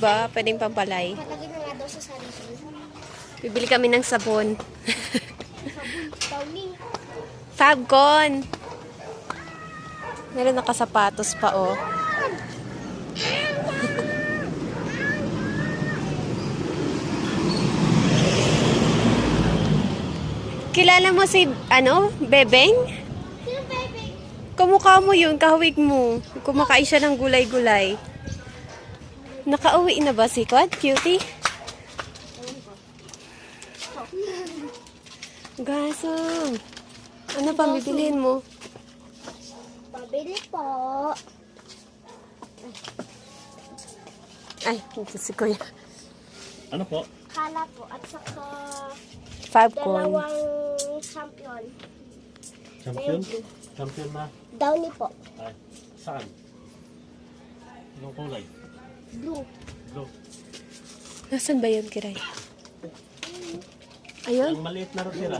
ba? Pwedeng pampalay. Palagay na nga daw sa sarili. Bibili kami ng sabon. Downy. Fabcon! Meron nakasapatos pa, oh. Kilala mo si, Bebeng? Sino baby? Kamukha mo yun, kahawig mo. Kumakain siya ng gulay-gulay. Nakauwi na ba si Quad, cutie? Gaso. Ano pa bibiliin mo? Pabili po. Ay, ito si Kuya. Ano po? Kala po. At saka Fabcon. dalawang champion. Champion? Champion na? Downy po. Ay, saan? Anong kulay? Blue. Blue. Nasaan ba yun, Kiray? Ayun? Ang maliit na rin tira.